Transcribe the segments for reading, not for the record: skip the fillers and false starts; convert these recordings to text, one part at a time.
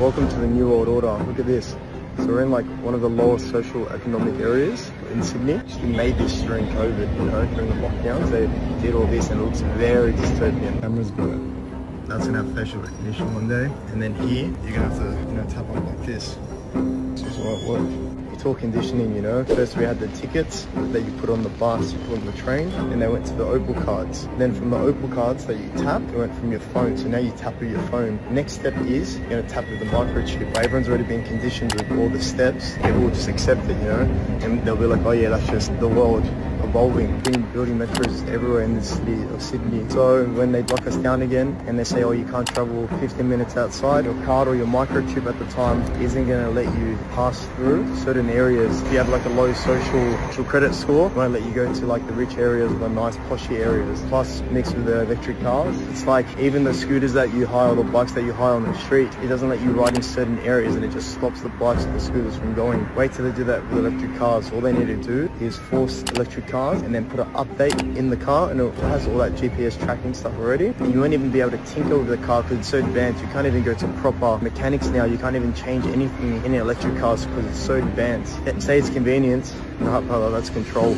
Welcome to the New World Order. Look at this. So we're in like one of the lowest social economic areas in Sydney. They made this during COVID, you know, during the lockdowns. They did all this and it looks very dystopian. Cameras, but that's gonna have facial recognition one day. And then here, you're gonna have to, you know, tap on like this. This is why it works. It's all conditioning, you know. First we had the tickets that you put on the bus, you put on the train, and they went to the Opal cards. Then from the Opal cards that you tap, it went from your phone. So now you tap with your phone. Next step is you're gonna tap with the microchip. Everyone's already been conditioned with all the steps. People will just accept it, you know, and they'll be like, oh yeah, that's just the world evolving. Building metros everywhere in the city of Sydney. So when they lock us down again and they say, oh, you can't travel 15 minutes outside, your card or your microchip at the time isn't going to let you pass through certain areas. If you have like a low social credit score, it won't let you go to like the rich areas or the nice poshy areas. Plus mixed with the electric cars, it's like even the scooters that you hire or the bikes that you hire on the street, it doesn't let you ride in certain areas and it just stops the bikes and the scooters from going. Wait till they do that with electric cars. All they need to do is force electric cars and then put an update in the car, and it has all that GPS tracking stuff already. And you won't even be able to tinker with the car because it's so advanced. You can't even go to proper mechanics now. You can't even change anything in electric cars because it's so advanced. Say it's convenience, no, that's control.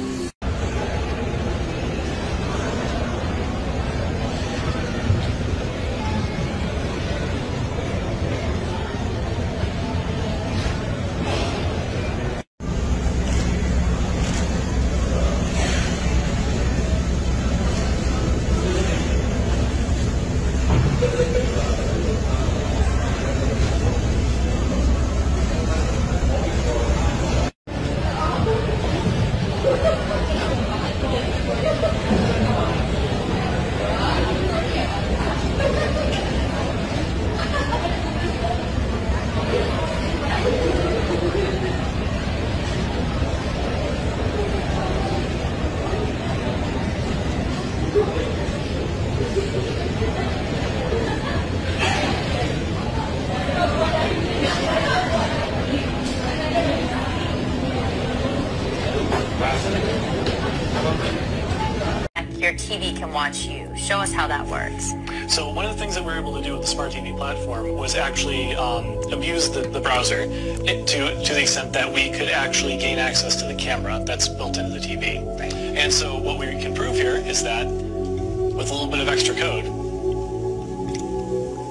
Your TV can watch you. Show us how that works. So one of the things that we were able to do with the Smart TV platform was actually abuse the browser to the extent that we could actually gain access to the camera that's built into the TV. Right. And so what we can prove here is that with a little bit of extra code,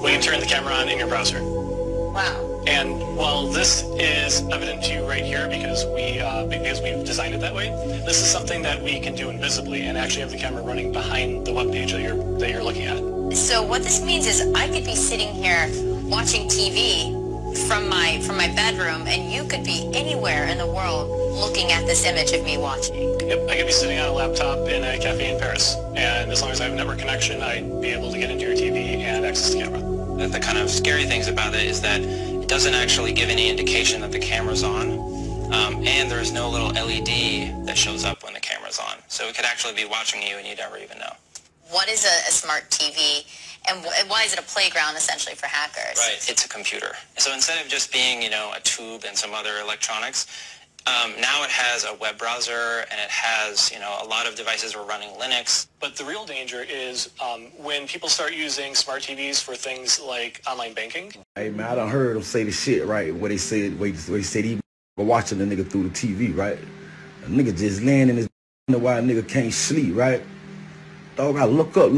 we can turn the camera on in your browser. Wow. And while this is evident to you right here because we've designed it that way, this is something that we can do invisibly and actually have the camera running behind the web page that you're looking at. So what this means is I could be sitting here watching TV from my bedroom, and you could be anywhere in the world looking at this image of me watching. Yep, I could be sitting on a laptop in a cafe in Paris, and as long as I have a network connection, I'd be able to get into your TV and access the camera. The kind of scary things about it is that it doesn't actually give any indication that the camera's on, and there's no little LED that shows up when the camera's on. So it could actually be watching you and you never even know. What is a smart TV, and why is it a playground essentially for hackers? Right, it's a computer. So instead of just being, you know, a tube and some other electronics, now it has a web browser and it has, you know, a lot of devices are running Linux. But the real danger is when people start using smart TVs for things like online banking. Hey man, I done heard them say the shit, right? Where they said he watching the nigga through the TV, right? A nigga just laying in his why a nigga can't sleep, right? Dog, I look at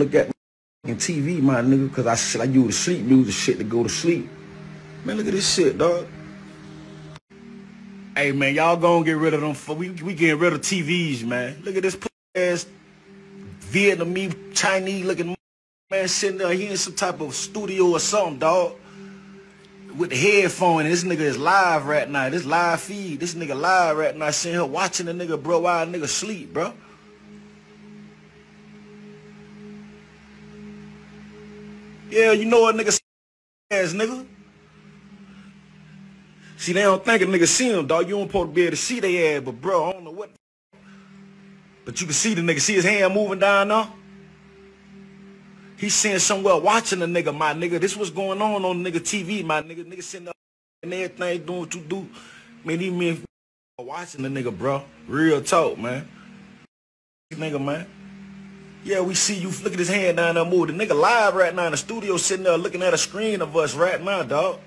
my TV, my nigga, cause I use sleep music shit to go to sleep. Man, look at this shit, dog. Hey man, y'all gonna get rid of them. We getting rid of TVs, man. Look at this ass Vietnamese, Chinese looking man sitting there. He in some type of studio or something, dog. With the headphone, and this nigga is live right now. This live feed. This nigga live right now. Sitting here watching the nigga, bro, while a nigga sleep, bro. Yeah, you know what nigga ass nigga. See, they don't think a nigga see him, dog. You don't supposed to be able to see their ass, but bro, I don't know what. But you can see the nigga, see his hand moving down there? He's sitting somewhere watching the nigga, my nigga. This what's going on the nigga TV, my nigga. Nigga sitting up and everything doing what you do. Man, these men watching the nigga, bro. Real talk, man. Nigga, man. Yeah, we see you. Look at his hand down there moving. The nigga live right now in the studio sitting there looking at a screen of us right now, dog.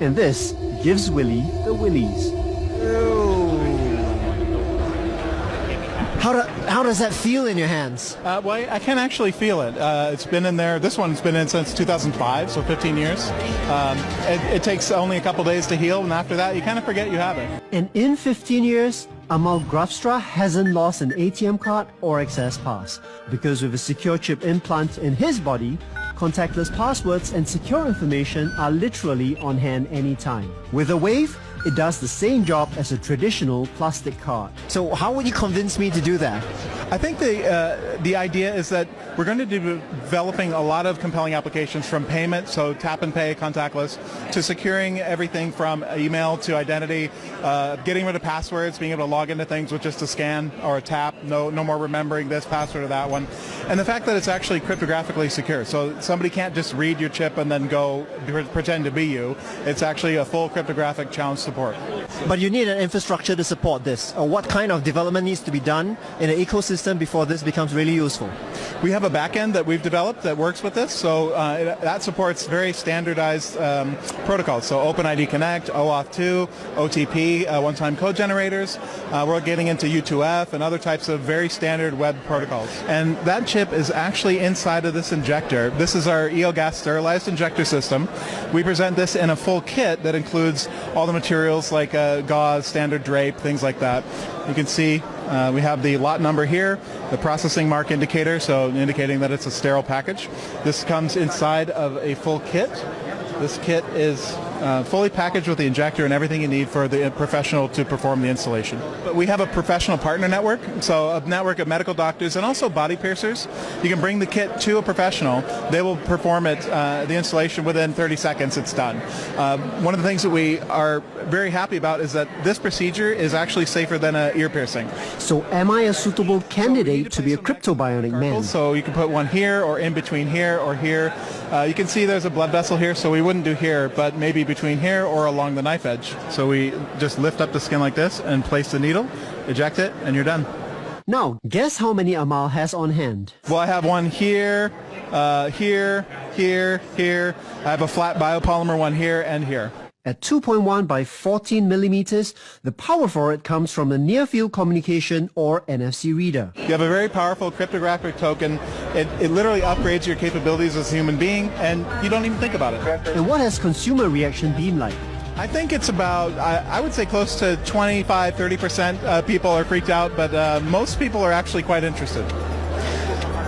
And this gives Willie the willies. How does that feel in your hands? Well, I can actually feel it. It's been in there. This one's been in since 2005, so 15 years. It takes only a couple days to heal, and after that, you kind of forget you have it. And in 15 years, Amal Grafstra hasn't lost an ATM card or access pass, because with a secure chip implant in his body, contactless passwords and secure information are literally on hand anytime. With a Wave, it does the same job as a traditional plastic card. So how would you convince me to do that? I think the idea is that we're going to be developing a lot of compelling applications, from payment, so tap and pay, contactless, to securing everything from email to identity, getting rid of passwords, being able to log into things with just a scan or a tap, no more remembering this password or that one. And the fact that it's actually cryptographically secure, so somebody can't just read your chip and then go pretend to be you. It's actually a full cryptographic challenge support. But you need an infrastructure to support this. Or what kind of development needs to be done in an ecosystem before this becomes really useful? We have a backend that we've developed that works with this, so that supports very standardized protocols. So OpenID Connect, OAuth 2, OTP, one-time code generators. We're getting into U2F and other types of very standard web protocols. And that chip is actually inside of this injector. This is our EOGAS sterilized injector system. We present this in a full kit that includes all the materials like gauze, standard drape, things like that. You can see we have the lot number here, the processing mark indicator, so indicating that it's a sterile package. This comes inside of a full kit. This kit is fully packaged with the injector and everything you need for the professional to perform the installation. But we have a professional partner network, so a network of medical doctors and also body piercers. You can bring the kit to a professional. They will perform it, the installation within 30 seconds. It's done. One of the things that we are very happy about is that this procedure is actually safer than an ear piercing. So am I a suitable candidate to be a cryptobionic man? So you can put one here or in between here or here. You can see there's a blood vessel here, so we wouldn't do here, but maybe between here or along the knife edge. So we just lift up the skin like this and place the needle, eject it, and you're done. Now, guess how many Amal has on hand? Well, I have one here, here, here. I have a flat biopolymer one here and here. At 2.1 by 14 millimeters, the power for it comes from the Near Field Communication or NFC reader. You have a very powerful cryptographic token. It literally upgrades your capabilities as a human being, and you don't even think about it. And what has consumer reaction been like? I think it's about, I would say close to 25-30% people are freaked out, but most people are actually quite interested.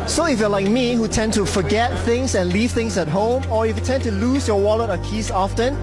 So if you're like me, who tend to forget things and leave things at home, or if you tend to lose your wallet or keys often,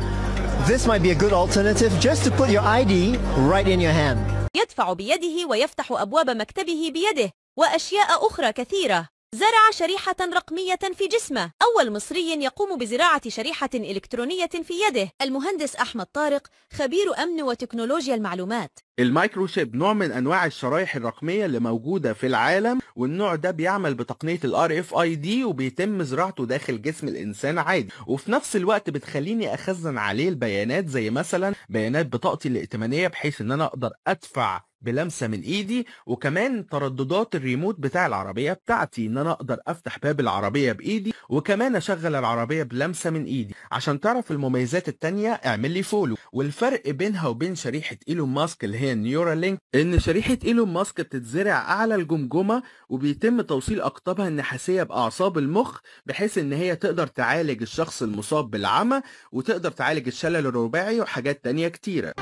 this might be a good alternative just to put your ID right in your hand. يدفع بيده ويفتح أبواب مكتبه بيده وأشياء أخرى كثيرة. زرع شريحة رقمية في جسمه. أول مصري يقوم بزراعة شريحة إلكترونية في يده. المهندس أحمد طارق، خبير أمن وتكنولوجيا المعلومات. المايكروشيب نوع من أنواع الشرايح الرقمية اللي موجودة في العالم، والنوع ده بيعمل بتقنية ال RFID وبيتم زراعته داخل جسم الإنسان عادي، وفي نفس الوقت بتخليني أخزن عليه البيانات زي مثلا بيانات بطاقتي الائتمانية، بحيث إن أنا أقدر أدفع بلمسة من ايدي، وكمان ترددات الريموت بتاع العربية بتاعتي ان انا اقدر افتح باب العربية بايدي، وكمان اشغل العربية بلمسة من ايدي. عشان تعرف المميزات التانية اعمل لي فولو. والفرق بينها وبين شريحة ايلون ماسك اللي هي نيورالينك، ان شريحة ايلون ماسك بتتزرع اعلى الجمجمة وبيتم توصيل اقطابها النحاسية باعصاب المخ، بحيث ان هي تقدر تعالج الشخص المصاب بالعمى، وتقدر تعالج الشلل الرباعي وحاجات تانية كتيرة.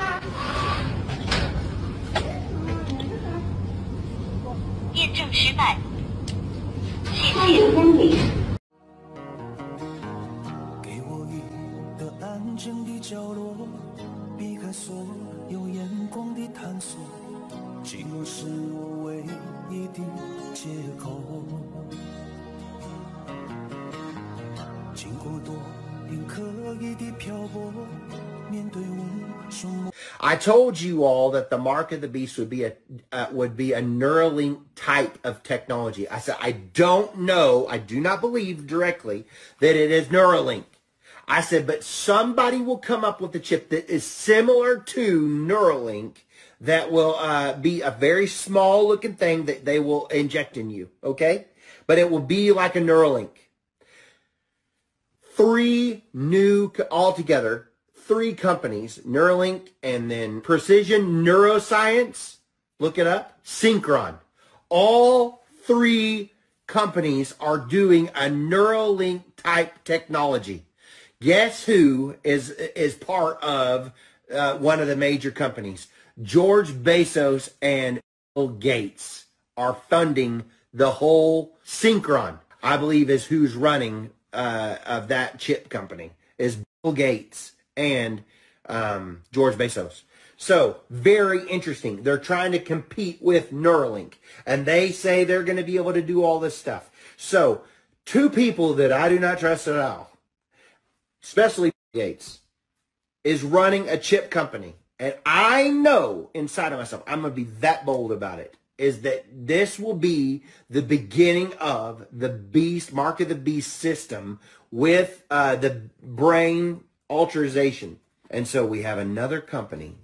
I told you all that the mark of the beast would be a Neuralink type of technology. I said I don't know, I do not believe directly that it is Neuralink. I said, but somebody will come up with a chip that is similar to Neuralink that will be a very small looking thing that they will inject in you, okay? But it will be like a Neuralink. Altogether, three companies, Neuralink and then Precision Neuroscience, look it up, Synchron. All three companies are doing a Neuralink type technology. Guess who is part of one of the major companies? George Bezos and Bill Gates are funding the whole Synchron, I believe is who's running of that chip company, is Bill Gates and George Bezos. So, very interesting. They're trying to compete with Neuralink, and they say they're going to be able to do all this stuff. So, two people that I do not trust at all, especially Bill Gates, is running a chip company. And I know inside of myself, I'm going to be that bold about it, is that this will be the beginning of the beast, Mark of the Beast system with the brain alteration. And so we have another company,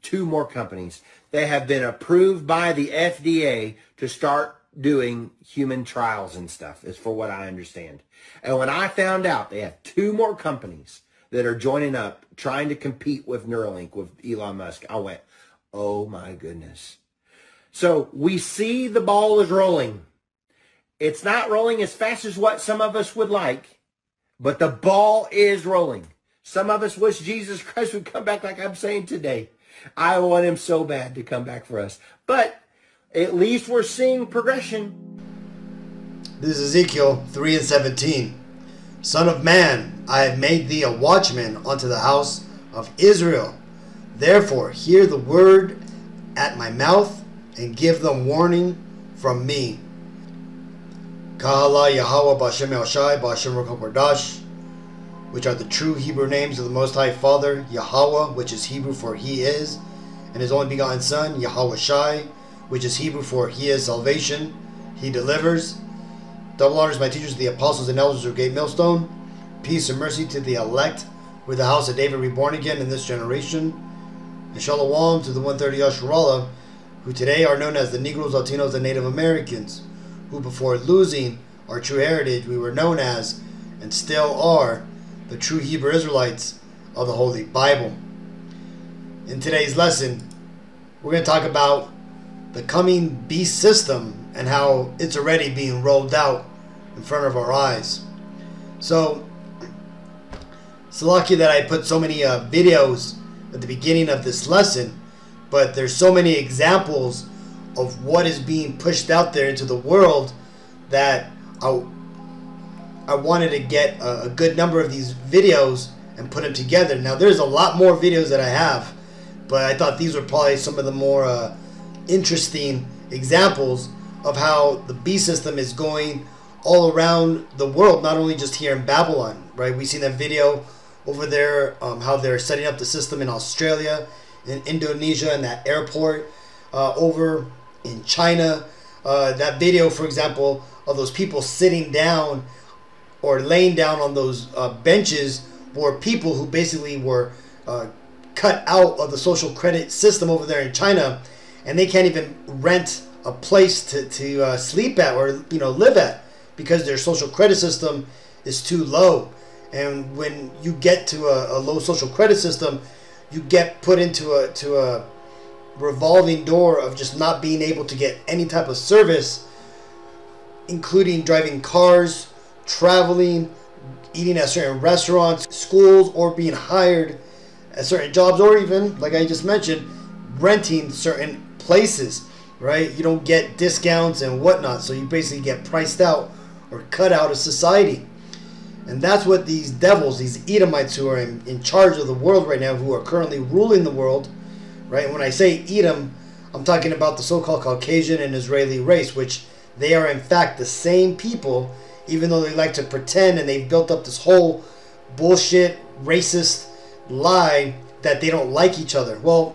two more companies that have been approved by the FDA to start doing human trials and stuff, is for what I understand. And when I found out they have two more companies that are joining up, trying to compete with Neuralink, with Elon Musk, I went, oh my goodness. So we see the ball is rolling. It's not rolling as fast as what some of us would like, but the ball is rolling. Some of us wish Jesus Christ would come back, like I'm saying today. I want him so bad to come back for us. But at least we're seeing progression. This is Ezekiel 3:17. Son of man, I have made thee a watchman unto the house of Israel. Therefore hear the word at my mouth, and give them warning from me. Kahala Yahweh Bashem El Shai Bashem Rokobardash, which are the true Hebrew names of the Most High Father, Yahweh, which is Hebrew for He is, and His only begotten Son, Yahweh Shai, which is Hebrew for He is salvation, He delivers. Double honors my teachers, the apostles and elders of Gate Millstone. Peace and mercy to the elect, with the house of David reborn again in this generation. And Shalom to the 130 Yasharallah, who today are known as the Negroes, Latinos, and Native Americans, who before losing our true heritage, we were known as, and still are, the true Hebrew Israelites of the Holy Bible. In today's lesson, we're going to talk about the coming beast system and how it's already being rolled out in front of our eyes. So, it's lucky that I put so many videos at the beginning of this lesson, but there's so many examples of what is being pushed out there into the world that I wanted to get a good number of these videos and put them together. Now there's a lot more videos that I have, but I thought these were probably some of the more interesting examples of how the beast system is going all around the world, not only just here in Babylon, right? We've seen that video over there, how they're setting up the system in Australia, in Indonesia, in that airport, over in China. That video, for example, of those people sitting down or laying down on those benches were people who basically were cut out of the social credit system over there in China, and they can't even rent a place to sleep at or live at because their social credit system is too low. And when you get to a low social credit system, you get put into a revolving door of just not being able to get any type of service, including driving cars, traveling, eating at certain restaurants, schools, or being hired at certain jobs, or even, like I just mentioned, renting certain places, right? You don't get discounts and whatnot, so you basically get priced out or cut out of society. And that's what these devils, these Edomites who are in charge of the world right now, who are currently ruling the world, right? And when I say Edom, I'm talking about the so-called Caucasian and Israeli race, which they are in fact the same people, even though they like to pretend, and they've built up this whole bullshit, racist lie that they don't like each other. Well,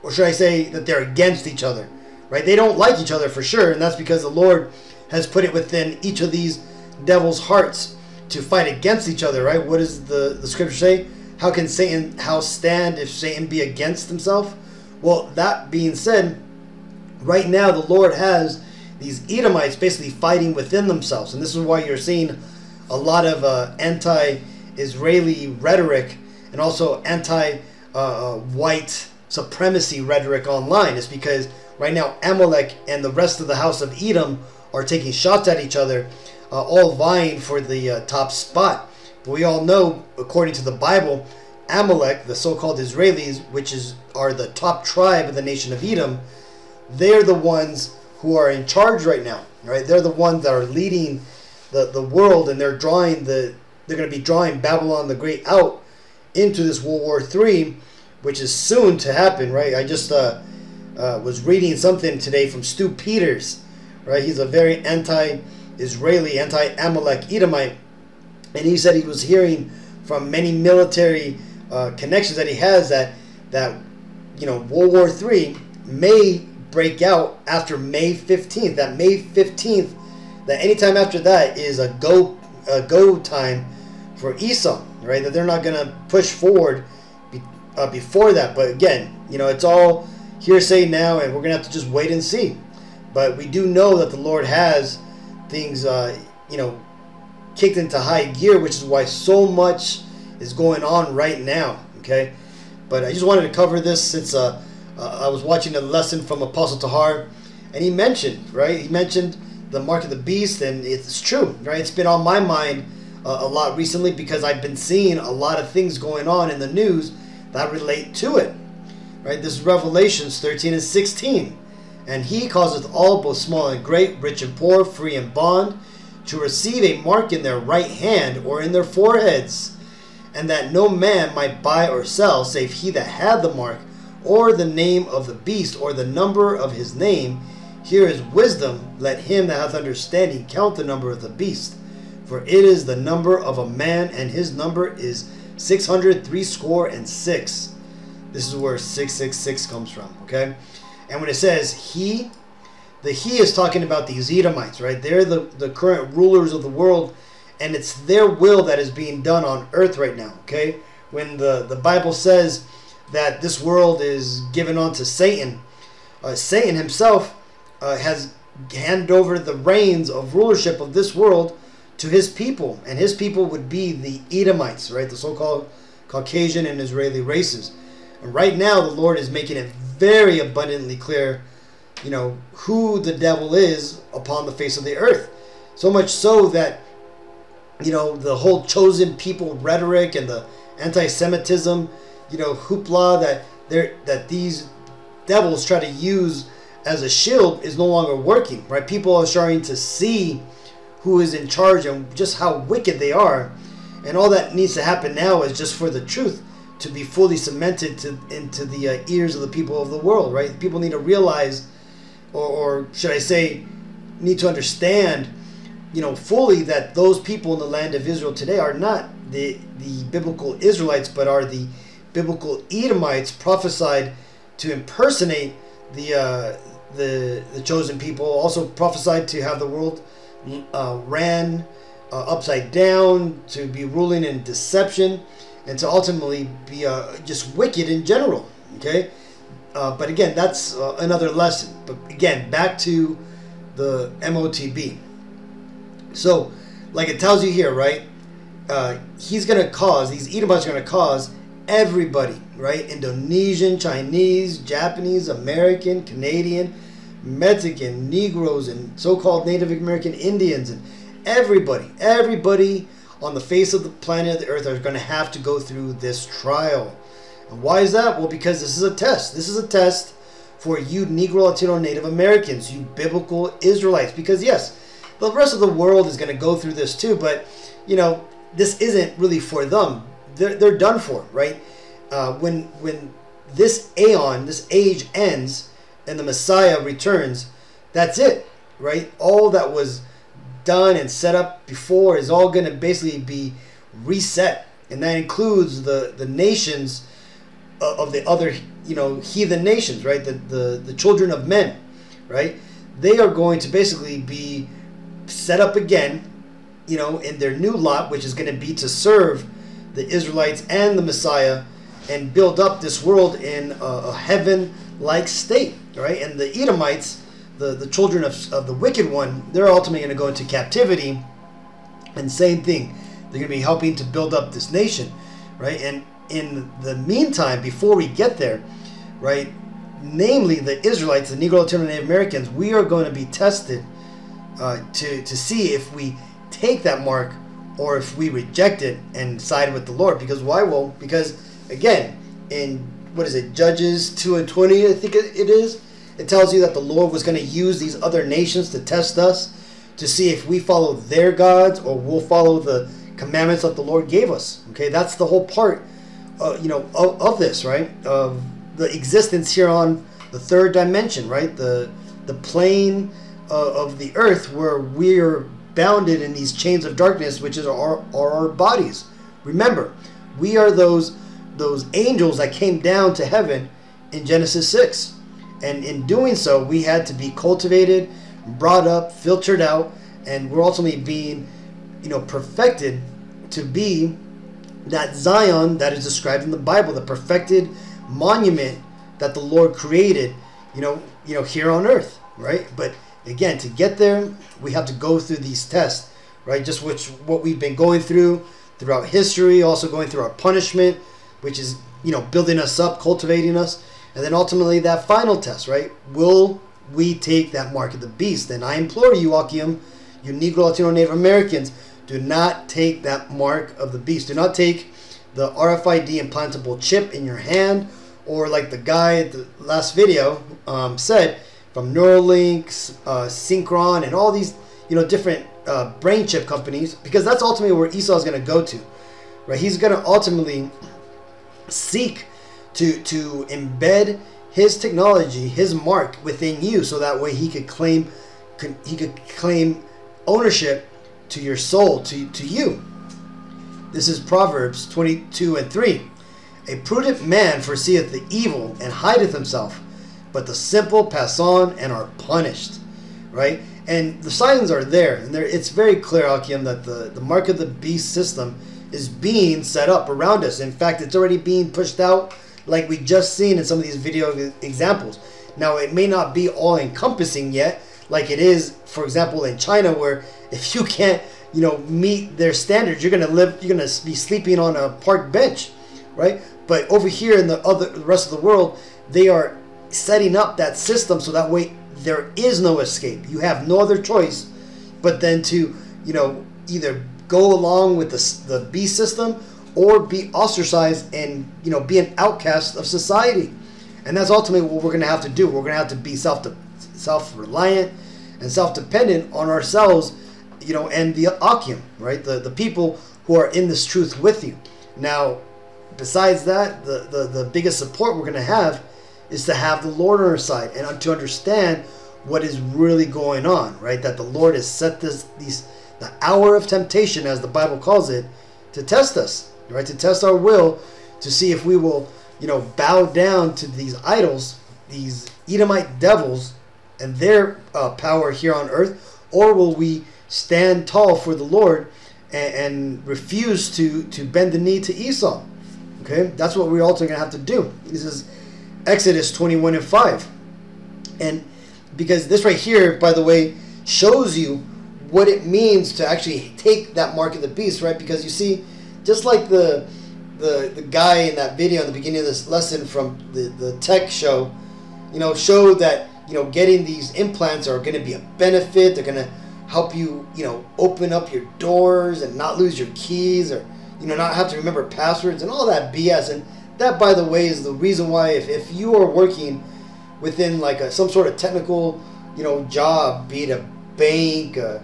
or should I say that they're against each other, right? They don't like each other for sure, and that's because the Lord has put it within each of these devils' hearts to fight against each other, right? What does the scripture say? How can Satan house stand if Satan be against himself? Well, that being said, right now the Lord has these Edomites basically fighting within themselves, and this is why you're seeing a lot of anti-Israeli rhetoric and also anti-white supremacy rhetoric online is because right now Amalek and the rest of the house of Edom are taking shots at each other, all vying for the top spot. But we all know, according to the Bible, Amalek, the so-called Israelis, which are the top tribe of the nation of Edom, they're the ones who are in charge right now, right? They're the ones that are leading the world, and they're going to be drawing Babylon the Great out into this World War III, which is soon to happen, right? I just was reading something today from Stu Peters, right? He's a very anti-Israeli, anti-Amalek Edomite, and he said he was hearing from many military connections that he has that World War III may break out after May 15th. That May 15th, that anytime after that is a go time for Esau, right? That they're not going to push forward before that. But again, it's all hearsay now, and we're going to have to just wait and see. But we do know that the Lord has things, kicked into high gear, which is why so much is going on right now, okay? But I just wanted to cover this since I was watching a lesson from Apostle Tahar, and he mentioned the mark of the beast, and it's true, right? It's been on my mind a lot recently because I've been seeing a lot of things going on in the news that relate to it, right? This is Revelations 13 and 16. And he causeth all, both small and great, rich and poor, free and bond, to receive a mark in their right hand or in their foreheads, and that no man might buy or sell save he that had the mark, or the name of the beast, or the number of his name. Here is wisdom. Let him that hath understanding count the number of the beast, for it is the number of a man, and his number is 666. This is where 666 comes from, okay? And when it says he, the he is talking about these Edomites, right? They're the current rulers of the world, and it's their will that is being done on earth right now, okay? When the Bible says that this world is given unto Satan, Satan himself has handed over the reins of rulership of this world to his people, and his people would be the Edomites, right? The so-called Caucasian and Israeli races. And right now, the Lord is making it very abundantly clear, who the devil is upon the face of the earth. So much so that, the whole chosen people rhetoric and the anti-Semitism, hoopla that these devils try to use as a shield is no longer working, right? People are starting to see who is in charge and just how wicked they are. And all that needs to happen now is just for the truth to be fully cemented into the ears of the people of the world, right? People need to realize, or should I say, need to understand, fully that those people in the land of Israel today are not the biblical Israelites, but are the biblical Edomites prophesied to impersonate the chosen people, also prophesied to have the world ran upside down, to be ruling in deception, and to ultimately be just wicked in general, okay? But again, that's another lesson. But again, back to the MOTB. So, like it tells you here, right? He's going to cause, these Edomites are going to cause everybody, right? Indonesian, Chinese, Japanese, American, Canadian, Mexican, Negroes, and so-called Native American Indians, and everybody on the face of the planet of the earth are going to have to go through this trial. And why is that? Well, because this is a test. This is a test for you Negro, Latino, Native Americans, you biblical Israelites. Because yes, the rest of the world is going to go through this too, but this isn't really for them. They're done for, right? When this aeon, this age ends and the Messiah returns, that's it, right? All that was done and set up before is all going to basically be reset, and that includes the nations of the other heathen nations, right? The children of men, right? They are going to basically be set up again, in their new lot, which is going to be to serve the Israelites and the Messiah and build up this world in a heaven-like state, right? And the Edomites, the children of the wicked one, they're ultimately going to go into captivity, and same thing, they're going to be helping to build up this nation, right? And in the meantime, before we get there, right, namely the Israelites, the Negro Latino Native Americans, we are going to be tested to see if we take that mark or if we reject it and side with the Lord. Because why? Well, because again, in what is it, Judges 2:20, I think it is, it tells you that the Lord was going to use these other nations to test us to see if we follow their gods or we'll follow the commandments that the Lord gave us. Okay, that's the whole part, of this, right? Of the existence here on the third dimension, right? The plane of the earth where we're bounded in these chains of darkness, which is our bodies. Remember, we are those angels that came down to heaven in Genesis 6. And in doing so, we had to be cultivated, brought up, filtered out, and we're ultimately being, perfected to be that Zion that is described in the Bible, the perfected monument that the Lord created, here on earth, right? But again, to get there, we have to go through these tests, right? Just what we've been going throughout history, also going through our punishment, which is, building us up, cultivating us. And then ultimately that final test, right? Will we take that mark of the beast? And I implore you, Akim, you Negro, Latino, Native Americans, do not take that mark of the beast. Do not take the RFID implantable chip in your hand, or like the guy at the last video said, from Neuralink, Synchron, and all these, different brain chip companies, because that's ultimately where Esau is going to go to, right? He's going to ultimately seek to embed his technology, his mark within you, so that way he could claim ownership to your soul, to you. This is Proverbs 22:3. A prudent man foreseeth the evil and hideth himself, but the simple pass on and are punished, right? And the signs are there, and it's very clear, Akim, that the mark of the beast system is being set up around us. In fact, it's already being pushed out, like we just seen in some of these video examples. Now, it may not be all encompassing yet, like it is, for example, in China, where if you can't, meet their standards, you're gonna be sleeping on a park bench, right? But over here in the rest of the world, they are setting up that system so that way there is no escape. You have no other choice but then to, either go along with the beast system or be ostracized and, be an outcast of society. And that's ultimately what we're going to have to do. We're going to have to be self-reliant and self-dependent on ourselves, and the Akim, right? The people who are in this truth with you. Now, besides that, the biggest support we're going to have is to have the Lord on our side and to understand what is really going on, right? That the Lord has set the hour of temptation, as the Bible calls it, to test us, right? To test our will, to see if we will, bow down to these idols, these Edomite devils, and their power here on earth, or will we stand tall for the Lord and refuse to bend the knee to Esau? Okay, that's what we're also going to have to do. This is Exodus 21:5. And because this right here, by the way, shows you what it means to actually take that mark of the beast, right? Because you see, just like the guy in that video in the beginning of this lesson from the tech show, showed that, getting these implants are going to be a benefit. They're going to help you, open up your doors and not lose your keys, or, not have to remember passwords and all that BS. And that, by the way, is the reason why if you are working within like some sort of technical, job, be it a bank, a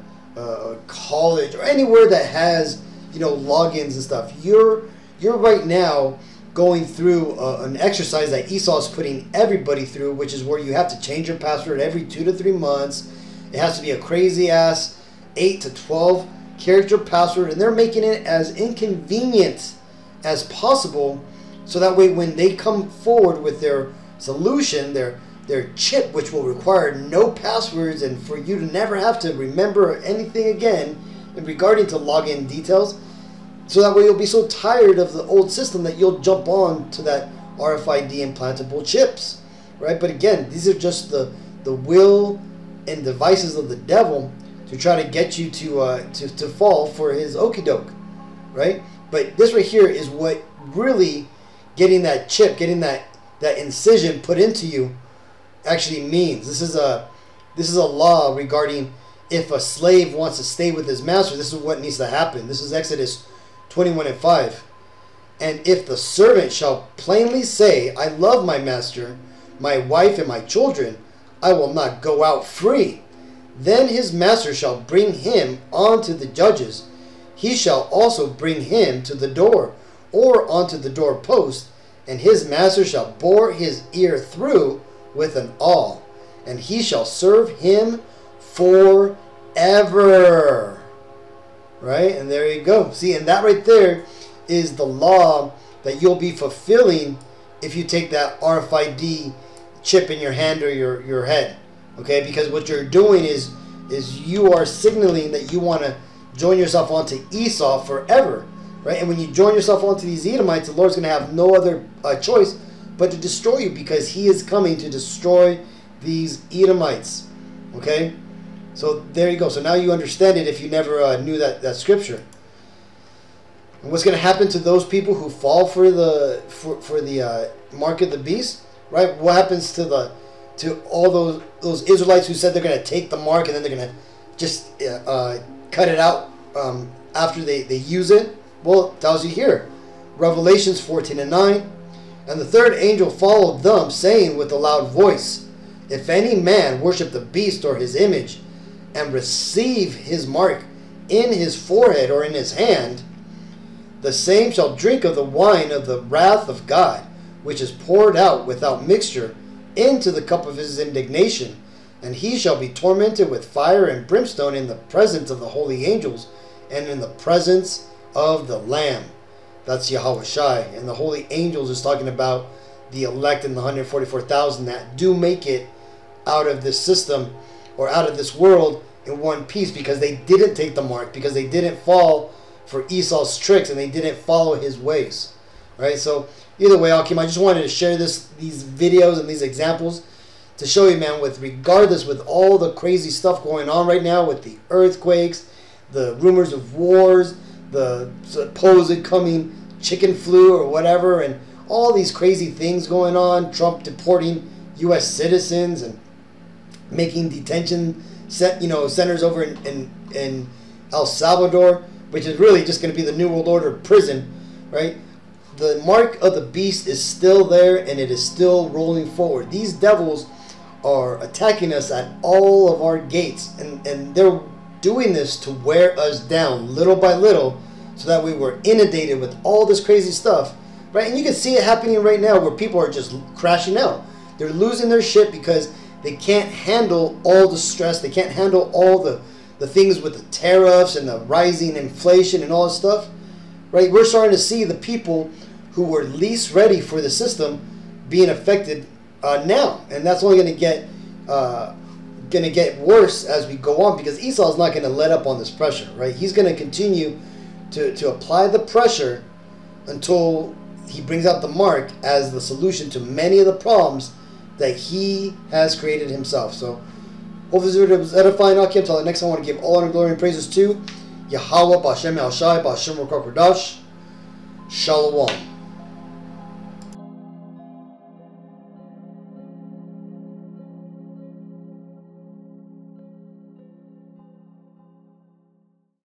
college, or anywhere that has, logins and stuff, you're right now going through an exercise that Esau is putting everybody through, which is where you have to change your password every 2 to 3 months. It has to be a crazy ass 8 to 12 character password, and they're making it as inconvenient as possible, so that way when they come forward with their solution, their chip, which will require no passwords and for you to never have to remember anything again in regarding to login details, so that way you'll be so tired of the old system that you'll jump on to that RFID implantable chips, right? But again, these are just the will and devices of the devil to try to get you to fall for his okie doke, right? But this right here is what really getting that chip, getting that incision put into you actually means. This is a law regarding if a slave wants to stay with his master, this is what needs to happen. This is Exodus 21:5. And if the servant shall plainly say, I love my master, my wife, and my children, I will not go out free. Then his master shall bring him unto the judges. He shall also bring him to the door, or unto the doorpost, and his master shall bore his ear through with an awl, and he shall serve him forever. Right? And there you go. See, and that right there is the law that you'll be fulfilling if you take that RFID chip in your hand or your head. Okay? Because what you're doing is you are signaling that you want to join yourself onto Esau forever. Right? And when you join yourself onto these Edomites, the Lord's going to have no other choice but to destroy you, because he is coming to destroy these Edomites. Okay? So there you go. So now you understand it if you never knew that scripture. And what's going to happen to those people who fall for the mark of the beast? Right? What happens to all those Israelites who said they're going to take the mark and then they're going to just cut it out after they use it? Well, it tells you here, Revelations 14:9, and the third angel followed them, saying with a loud voice, if any man worship the beast or his image, and receive his mark in his forehead or in his hand, the same shall drink of the wine of the wrath of God, which is poured out without mixture into the cup of his indignation, and he shall be tormented with fire and brimstone in the presence of the holy angels and in the presence of the Lamb. That's Yahweh Shai. And the holy angels is talking about the elect and the 144,000 that do make it out of this system or out of this world in one piece, because they didn't take the mark, because they didn't fall for Esau's tricks and they didn't follow his ways. Right? So either way, Akim, I just wanted to share these videos and these examples to show you, man, regardless with all the crazy stuff going on right now with the earthquakes, the rumors of wars, the supposed coming chicken flu or whatever, and all these crazy things going on, Trump deporting U.S. citizens and making detention centers over in El Salvador, which is really just going to be the New World Order prison, right? The mark of the beast is still there, and it is still rolling forward. These devils are attacking us at all of our gates, and they're doing this to wear us down little by little, so that we were inundated with all this crazy stuff, right? And you can see it happening right now, where people are just crashing out. They're losing their shit because they can't handle all the stress. They can't handle all the things with the tariffs and the rising inflation and all this stuff, right? We're starting to see the people who were least ready for the system being affected now, and that's only going to get worse as we go on, because Esau is not going to let up on this pressure, right? He's going to continue to apply the pressure until he brings out the mark as the solution to many of the problems that he has created himself. So hopefully this video was edifying. Until the next time, I want to give all honor, glory, and praises to Yahweh, B'Hashem El Shai, B'Hashem Rukah Kodash. Shalom.